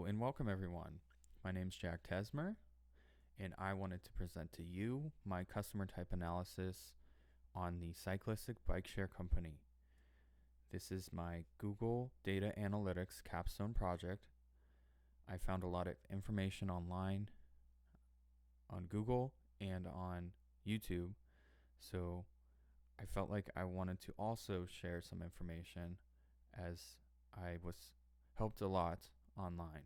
And welcome everyone. My name is Jack Tesmer, and I wanted to present to you my customer type analysis on the Cyclistic Bike-Share Company. This is my Google Data Analytics Capstone project. I found a lot of information online on Google and on YouTube, so I felt like I wanted to also share some information as I was helped a lot online.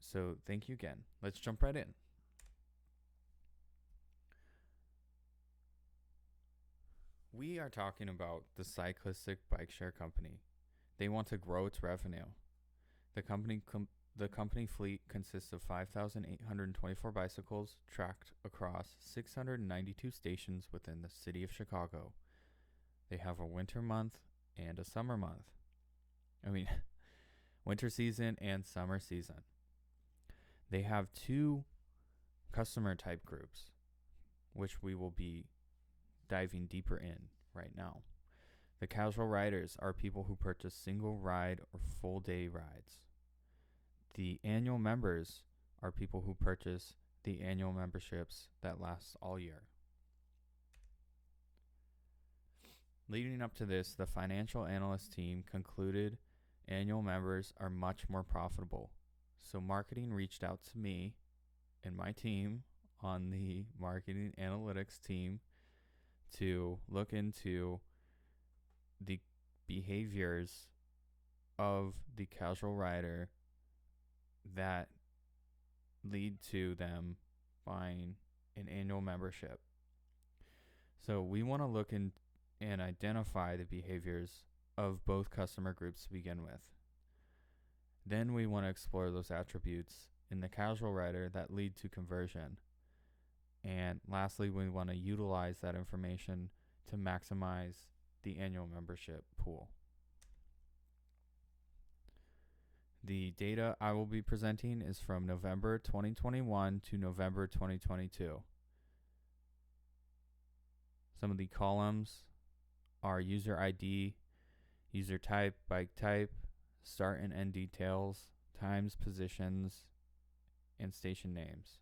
So thank you again. Let's jump right in. We are talking about the Cyclistic Bike-Share Company. They want to grow its revenue. The company fleet consists of 5,824 bicycles tracked across 692 stations within the city of Chicago. They have a winter month and a summer month. Winter season and summer season. They have two customer type groups, which we will be diving deeper in right now. The casual riders are people who purchase single ride or full day rides. The annual members are people who purchase the annual memberships that last all year. Leading up to this, the financial analyst team concluded annual members are much more profitable. So marketing reached out to me and my team on the marketing analytics team to look into the behaviors of the casual rider that lead to them buying an annual membership. So we want to look in and identify the behaviors of both customer groups to begin with. Then we want to explore those attributes in the casual rider that lead to conversion. And lastly, we want to utilize that information to maximize the annual membership pool. The data I will be presenting is from November 2021 to November 2022. Some of the columns are user ID, user type, bike type, start and end details, times, positions, and station names.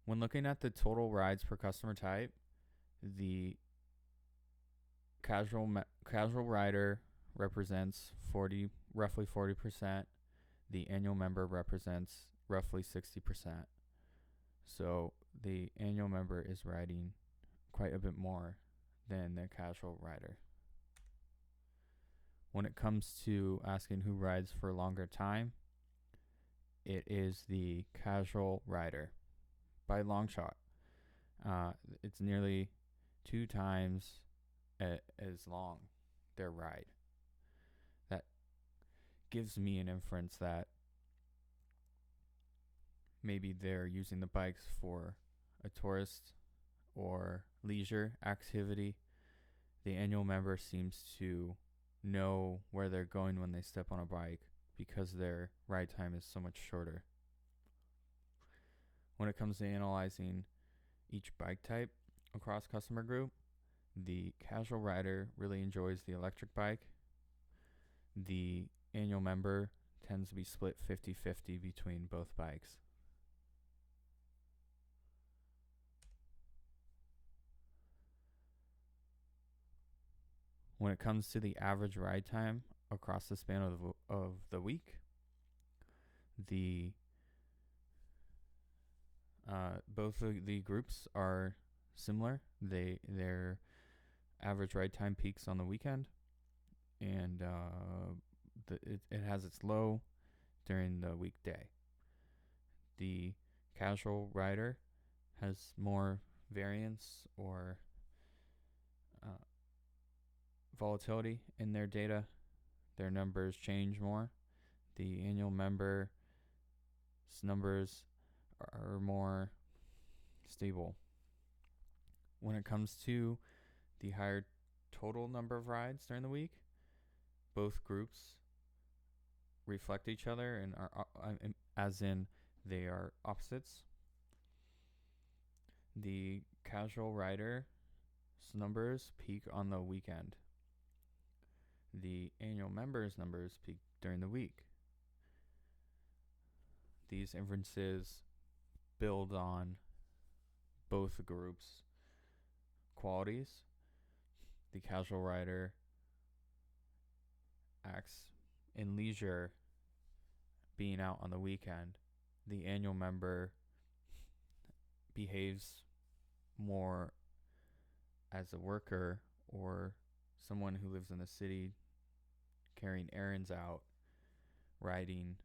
When looking at the total rides per customer type, the casual rider represents roughly 40%. The annual member represents roughly 60%. So the annual member is riding quite a bit more than the casual rider. When it comes to asking who rides for a longer time, it is the casual rider by a long shot. It's nearly 2 times as long their ride. That gives me an inference that maybe they're using the bikes for a tourist or leisure activity. The annual member seems to know where they're going when they step on a bike because their ride time is so much shorter. When it comes to analyzing each bike type across customer group, the casual rider really enjoys the electric bike. The annual member tends to be split 50-50 between both bikes. When it comes to the average ride time across the span of the week, the both of the groups are similar. Their average ride time peaks on the weekend, and it has its low during the weekday. The casual rider has more variance or volatility in their data. Their numbers change more. The annual members numbers are more stable. When it comes to the higher total number of rides during the week, both groups reflect each other and are as in they are opposites. The casual rider numbers peak on the weekend. The annual members numbers peak during the week. These inferences build on both groups' qualities. The casual rider acts in leisure, being out on the weekend. The annual member behaves more as a worker or someone who lives in the city, carrying errands out, riding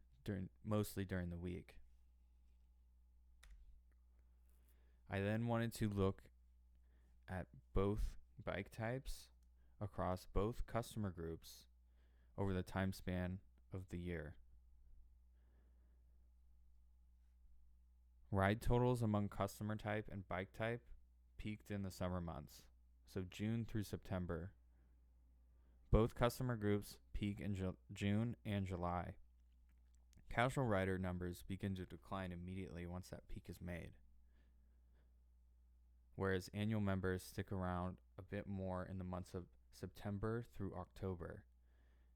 mostly during the week. I then wanted to look at both bike types across both customer groups over the time span of the year. Ride totals among customer type and bike type peaked in the summer months, so June through September. Both customer groups peak in June and July. Casual rider numbers begin to decline immediately once that peak is made, whereas annual members stick around a bit more in the months of September through October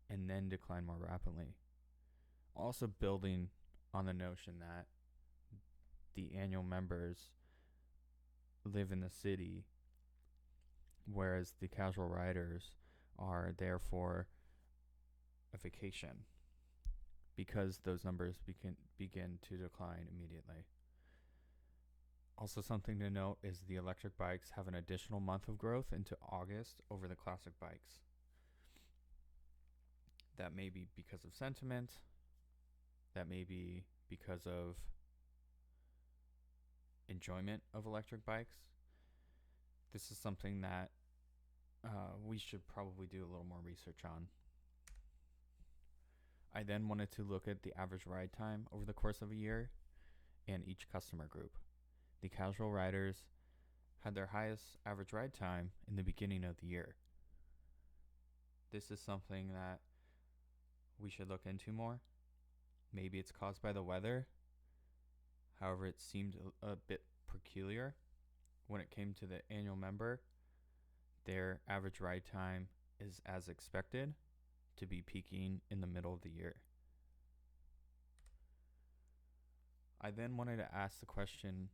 and then decline more rapidly. Also building on the notion that the annual members live in the city, whereas the casual riders are there for a vacation, because those numbers begin to decline immediately. Also, something to note is the electric bikes have an additional month of growth into August over the classic bikes. That may be because of sentiment. That may be because of enjoyment of electric bikes. This is something that we should probably do a little more research on. I then wanted to look at the average ride time over the course of a year and each customer group. The casual riders had their highest average ride time in the beginning of the year. This is something that we should look into more. Maybe it's caused by the weather. However, it seemed a bit peculiar. When it came to the annual member, their average ride time is as expected to be peaking in the middle of the year. I then wanted to ask the question,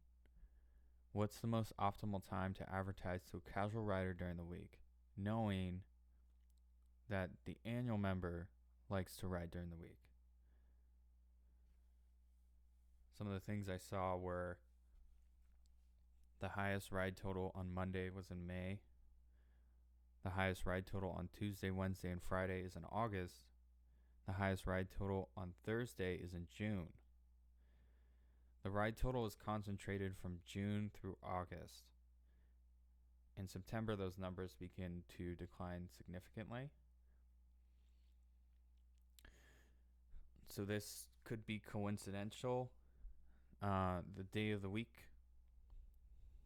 what's the most optimal time to advertise to a casual rider during the week, knowing that the annual member likes to ride during the week? Some of the things I saw were the highest ride total on Monday was in May. The highest ride total on Tuesday, Wednesday, and Friday is in August. The highest ride total on Thursday is in June. The ride total is concentrated from June through August. In September, those numbers begin to decline significantly. So this could be coincidental, the day of the week.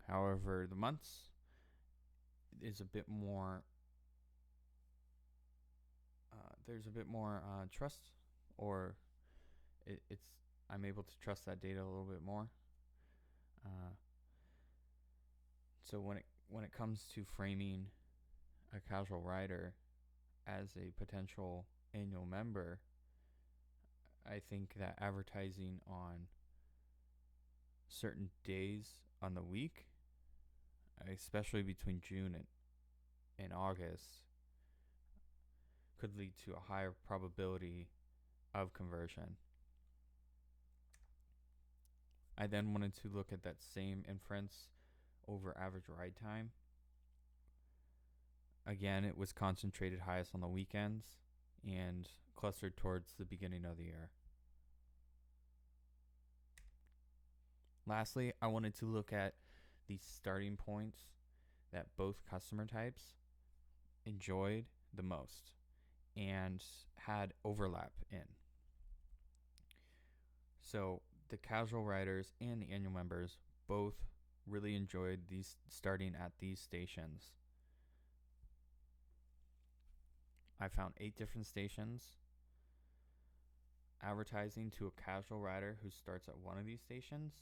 However, the months is a bit more, there's a bit more trust, or I'm able to trust that data a little bit more. So when it comes to framing a casual rider as a potential annual member, I think that advertising on certain days on the week, especially between June and August, could lead to a higher probability of conversion. I then wanted to look at that same inference over average ride time. Again, it was concentrated highest on the weekends and clustered towards the beginning of the year. Lastly, I wanted to look at the starting points that both customer types enjoyed the most and had overlap in. So the casual riders and the annual members both really enjoyed these starting at these stations. I found 8 different stations. Advertising to a casual rider who starts at one of these stations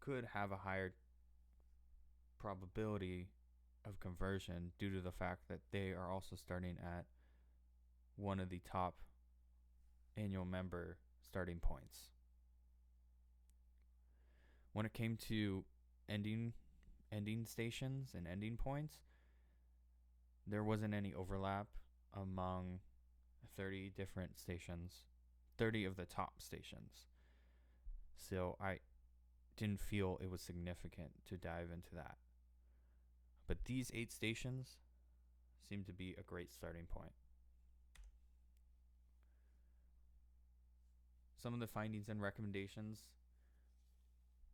could have a higher probability of conversion due to the fact that they are also starting at one of the top annual member starting points. When it came to ending stations and ending points, there wasn't any overlap among 30 different stations, 30 of the top stations. So I didn't feel it was significant to dive into that. But these 8 stations seem to be a great starting point. Some of the findings and recommendations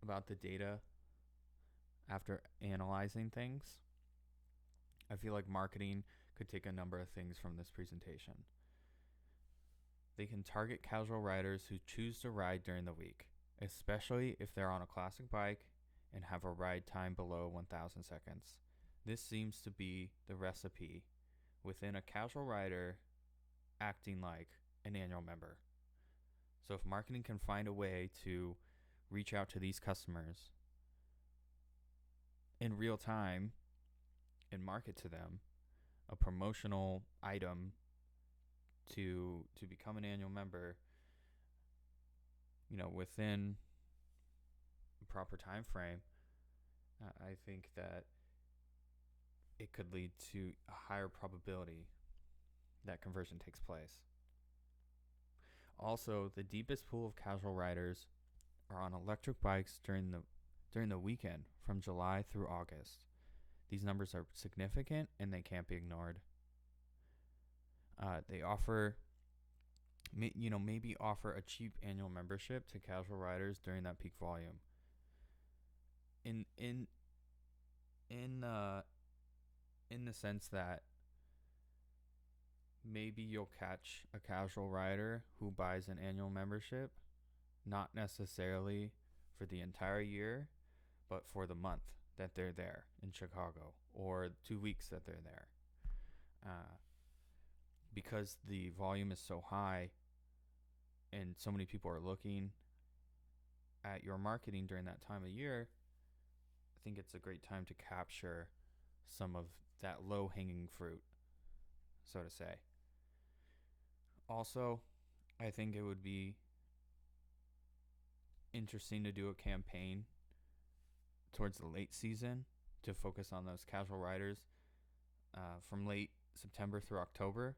about the data after analyzing things. I feel like marketing could take a number of things from this presentation. They can target casual riders who choose to ride during the week, especially if they're on a classic bike and have a ride time below 1,000 seconds. This seems to be the recipe within a casual rider acting like an annual member. So if marketing can find a way to reach out to these customers in real time and market to them a promotional item to become an annual member, within a proper time frame, I think that it could lead to a higher probability that conversion takes place. Also, the deepest pool of casual riders are on electric bikes during the weekend from July through August. These numbers are significant and they can't be ignored. They offer, maybe offer a cheap annual membership to casual riders during that peak volume. In the sense that maybe you'll catch a casual rider who buys an annual membership, not necessarily for the entire year, but for the month that they're there in Chicago or 2 weeks that they're there. Because the volume is so high and so many people are looking at your marketing during that time of year, I think it's a great time to capture some of that low-hanging fruit, so to say. Also, I think it would be interesting to do a campaign towards the late season to focus on those casual riders from late September through October,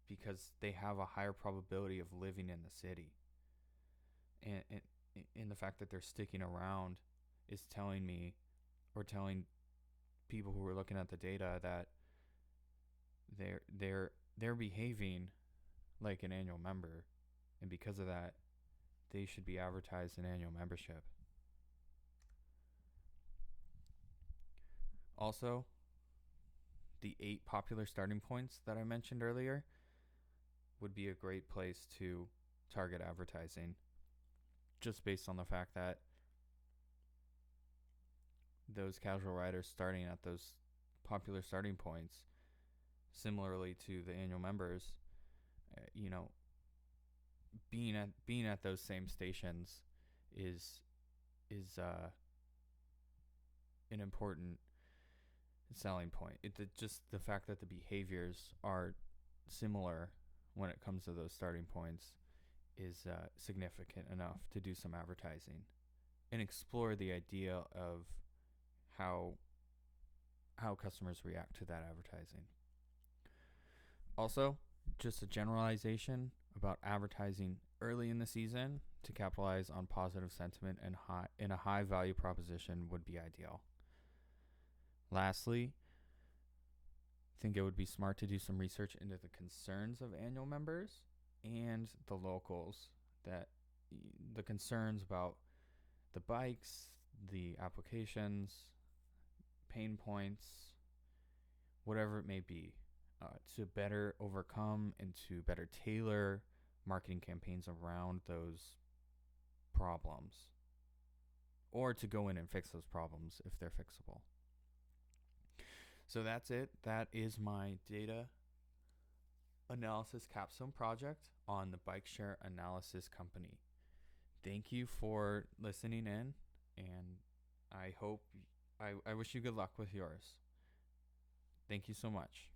because they have a higher probability of living in the city. And the fact that they're sticking around is telling me, or telling people who are looking at the data, that they're behaving like an annual member, and because of that, they should be advertised an annual membership. Also, the 8 popular starting points that I mentioned earlier would be a great place to target advertising, just based on the fact that those casual riders starting at those popular starting points, similarly to the annual members, being at those same stations is an important selling point. Just the fact that the behaviors are similar when it comes to those starting points is significant enough to do some advertising and explore the idea of how customers react to that advertising. Also, just a generalization about advertising early in the season to capitalize on positive sentiment and in a high value proposition would be ideal. Lastly, I think it would be smart to do some research into the concerns of annual members and the locals, that the concerns about the bikes, the applications, pain points, whatever it may be, to better overcome and to better tailor marketing campaigns around those problems, or to go in and fix those problems if they're fixable. So that's it. That is my data analysis capstone project on the Bike-Share Analysis Company. Thank you for listening in, and I wish you good luck with yours. Thank you so much.